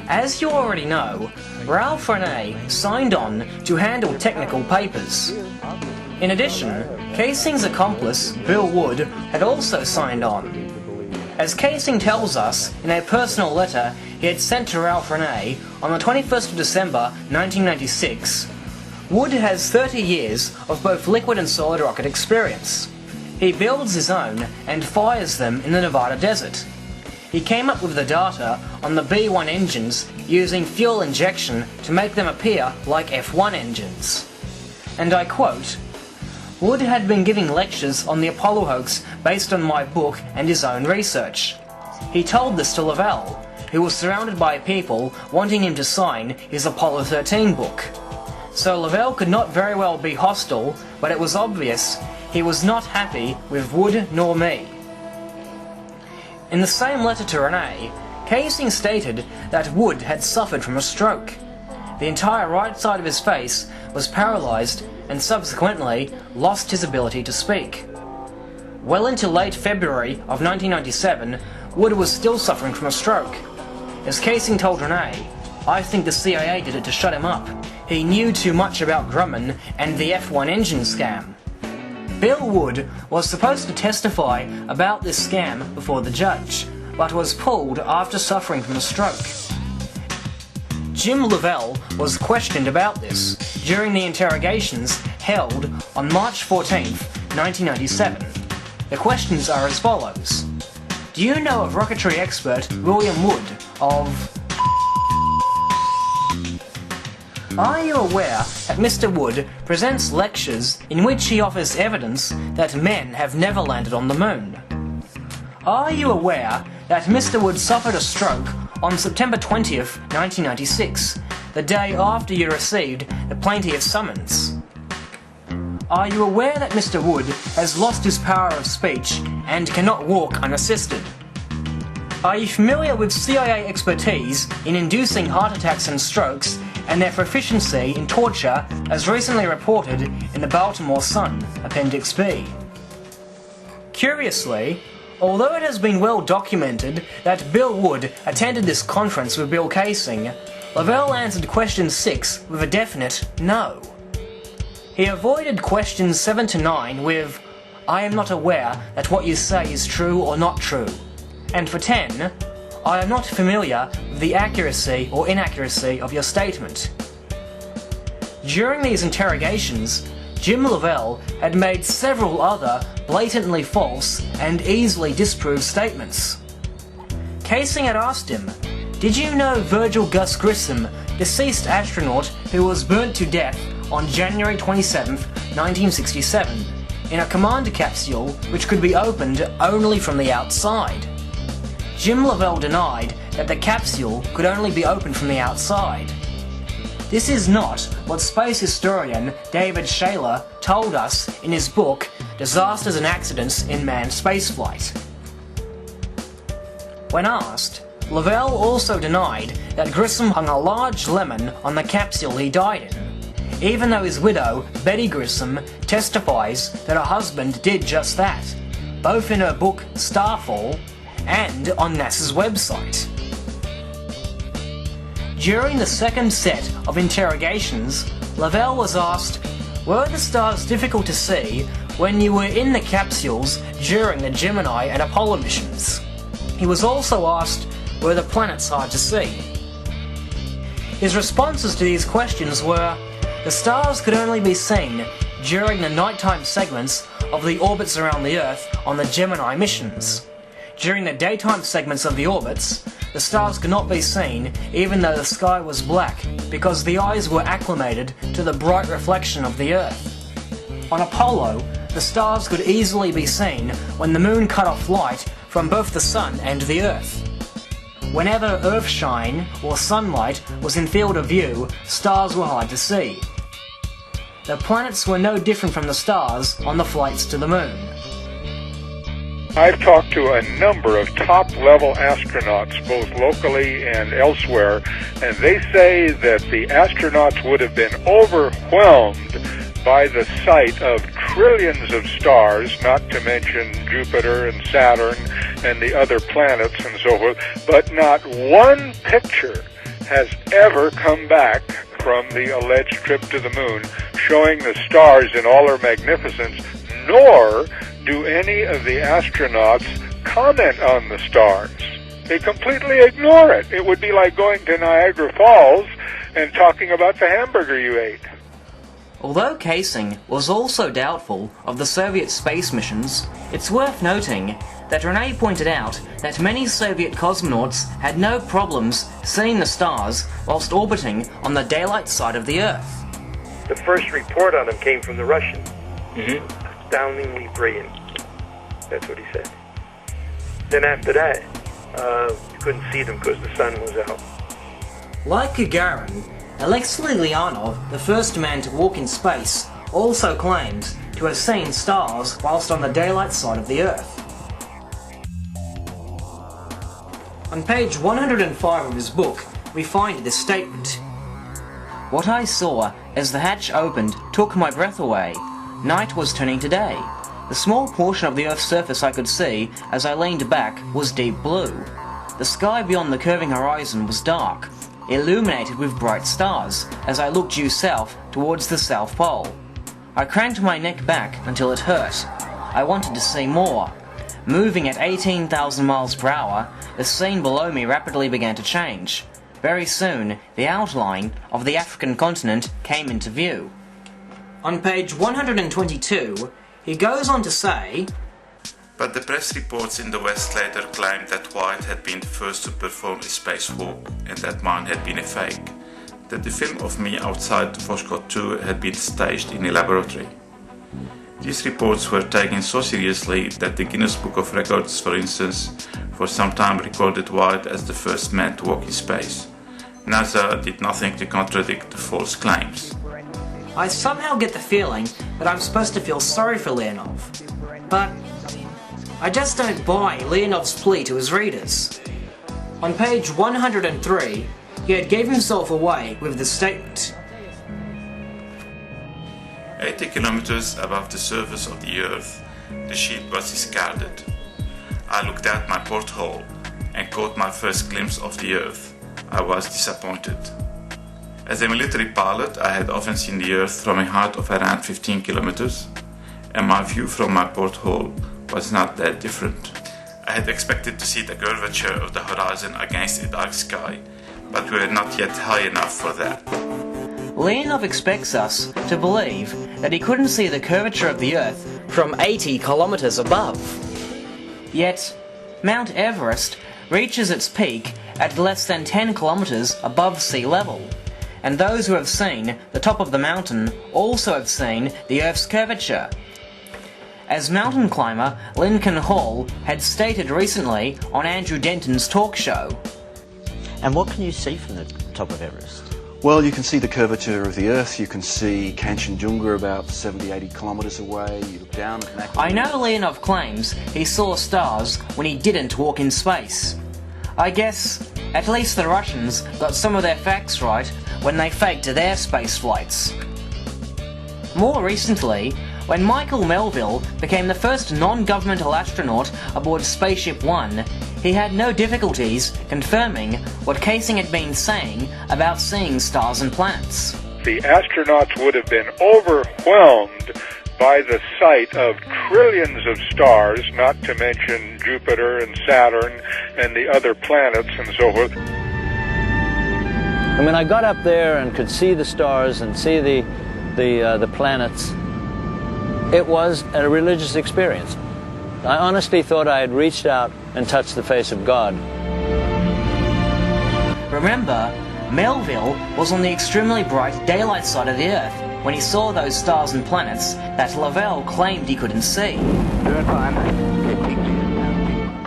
As you already know, Ralph Renee signed on to handle technical papers. In addition, Kaysing's accomplice, Bill Wood, had also signed on. As Kaysing tells us in a personal letter he had sent to Ralph Renee on the 21st of December 1996, Wood has 30 years of both liquid and solid rocket experience. He builds his own and fires them in the Nevada desert. He came up with the data on the B-1 engines using fuel injection to make them appear like F-1 engines. And I quote, "Wood had been giving lectures on the Apollo hoax based on my book and his own research. He told this to Lovell, who was surrounded by people wanting him to sign his Apollo 13 book. So Lovell could not very well be hostile, but it was obvious he was not happy with Wood nor me." In the same letter to Renee, Kaysing stated that Wood had suffered from a stroke. The entire right side of his face was paralysed and subsequently lost his ability to speak. Well into late February of 1997, Wood was still suffering from a stroke. As Kaysing told Renee, "I think the CIA did it to shut him up. He knew too much about Grumman and the F-1 engine scam." Bill Wood was supposed to testify about this scam before the judge, but was pulled after suffering from a stroke. Jim Lovell was questioned about this during the interrogations held on March 14, 1997. The questions are as follows. Do you know of Rocketry expert William Wood of... Are you aware that Mr. Wood presents lectures in which he offers evidence that men have never landed on the moon? Are you aware that Mr. Wood suffered a stroke on September 20th, 1996, the day after you received the plaintiff's summons? Are you aware that Mr. Wood has lost his power of speech and cannot walk unassisted? Are you familiar with CIA expertise in inducing heart attacks and strokes and their proficiency in torture as recently reported in the Baltimore Sun, Appendix B? Curiously, although it has been well documented that Bill Wood attended this conference with Bill Kaysing, Lovell answered question 6 with a definite no. He avoided questions 7 to 9 with, "I am not aware that what you say is true or not true," and for 10, "I am not familiar with the accuracy or inaccuracy of your statement." During these interrogations, Jim Lovell had made several other blatantly false and easily disproved statements. Kaysing had asked him, "Did you know Virgil Gus Grissom, deceased astronaut who was burnt to death on January 27, 1967, in a command capsule which could be opened only from the outside?" Jim Lovell denied that the capsule could only be opened from the outside. This is not what space historian David Shayler told us in his book Disasters and Accidents in Manned Spaceflight. When asked, Lovell also denied that Grissom hung a large lemon on the capsule he died in, even though his widow, Betty Grissom, testifies that her husband did just that, both in her book Starfall and on NASA's website. During the second set of interrogations, Lovell was asked, "Were the stars difficult to see when you were in the capsules during the Gemini and Apollo missions?" He was also asked, "Were the planets hard to see?" His responses to these questions were, the stars could only be seen during the nighttime segments of the orbits around the Earth on the Gemini missions. During the daytime segments of the orbits, the stars could not be seen even though the sky was black because the eyes were acclimated to the bright reflection of the Earth. On Apollo, the stars could easily be seen when the moon cut off light from both the sun and the Earth. Whenever Earthshine or sunlight was in field of view, stars were hard to see. The planets were no different from the stars on the flights to the moon. I've talked to a number of top-level astronauts, both locally and elsewhere, and they say that the astronauts would have been overwhelmed by the sight of trillions of stars, not to mention Jupiter and Saturn and the other planets and so forth, but not one picture has ever come back from the alleged trip to the moon showing the stars in all their magnificence, nor do any of the astronauts comment on the stars. They completely ignore it. It would be like going to Niagara Falls and talking about the hamburger you ate. Although Kaysing was also doubtful of the Soviet space missions, it's worth noting that Renee pointed out that many Soviet cosmonauts had no problems seeing the stars whilst orbiting on the daylight side of the Earth. The first report on them came from the Russians. Astoundingly brilliant. That's what he said. Then after that, you couldn't see them because the sun was out. Like Gagarin, Alexei Leonov, the first man to walk in space, also claims to have seen stars whilst on the daylight side of the Earth. On page 105 of his book, we find this statement. "What I saw as the hatch opened took my breath away. Night was turning to day. The small portion of the Earth's surface I could see as I leaned back was deep blue. The sky beyond the curving horizon was dark, illuminated with bright stars as I looked due south towards the South Pole. I cranked my neck back until it hurt. I wanted to see more. Moving at 18,000 miles per hour, the scene below me rapidly began to change. Very soon, the outline of the African continent came into view." On page 122, he goes on to say, "But the press reports in the West later claimed that White had been the first to perform a spacewalk and that mine had been a fake, that the film of me outside Voskhod 2 had been staged in a laboratory. These reports were taken so seriously that the Guinness Book of Records, for instance, for some time recorded White as the first man to walk in space. NASA did nothing to contradict the false claims." I somehow get the feeling that I'm supposed to feel sorry for Leonov, but I just don't buy Leonov's plea to his readers. On page 103, he had gave himself away with the statement, 80 kilometers above the surface of the Earth, the sheet was discarded. I looked out my porthole and caught my first glimpse of the Earth. I was disappointed. As a military pilot, I had often seen the Earth from a height of around 15 kilometers, and my view from my porthole was not that different. I had expected to see the curvature of the horizon against a dark sky, but we were not yet high enough for that. Leonov expects us to believe that he couldn't see the curvature of the Earth from 80 kilometers above. Yet, Mount Everest reaches its peak at less than 10 kilometers above sea level, and those who have seen the top of the mountain also have seen the Earth's curvature. As mountain climber Lincoln Hall had stated recently on Andrew Denton's talk show. And what can you see from the top of Everest? Well, you can see the curvature of the Earth, you can see Kanchenjunga about 70-80 kilometres away, you look down at Macklin. I know Leonov claims he saw stars when he didn't walk in space. I guess at least the Russians got some of their facts right when they faked their space flights. More recently, when Michael Melville became the first non-governmental astronaut aboard Spaceship One, he had no difficulties confirming what Kaysing had been saying about seeing stars and planets. The astronauts would have been overwhelmed by the sight of trillions of stars, not to mention Jupiter and Saturn and the other planets and so forth. And when I got up there and could see the stars and see the planets, it was a religious experience. I honestly thought I had reached out and touched the face of God. Remember, Melville was on the extremely bright daylight side of the Earth when he saw those stars and planets that Lovell claimed he couldn't see.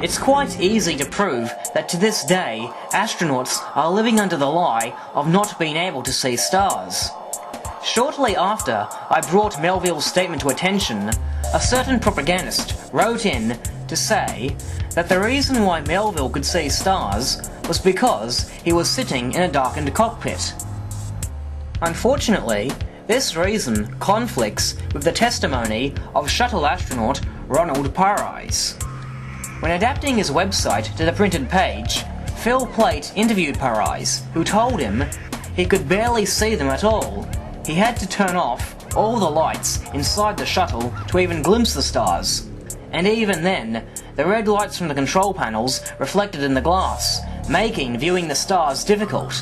It's quite easy to prove that to this day, astronauts are living under the lie of not being able to see stars. Shortly after I brought Melville's statement to attention, a certain propagandist wrote in to say that the reason why Melville could see stars was because he was sitting in a darkened cockpit. Unfortunately, this reason conflicts with the testimony of shuttle astronaut Ronald Parais. When adapting his website to the printed page, Phil Plait interviewed Parise, who told him he could barely see them at all. He had to turn off all the lights inside the shuttle to even glimpse the stars. And even then, the red lights from the control panels reflected in the glass, making viewing the stars difficult.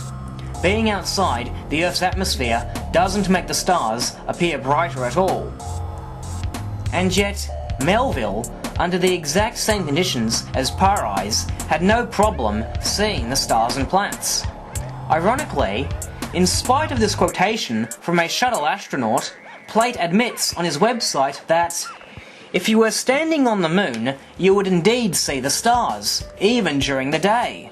Being outside the Earth's atmosphere doesn't make the stars appear brighter at all. And yet, Melville, under the exact same conditions as Parise, had no problem seeing the stars and planets. Ironically, in spite of this quotation from a shuttle astronaut, Plait admits on his website that if you were standing on the moon, you would indeed see the stars, even during the day.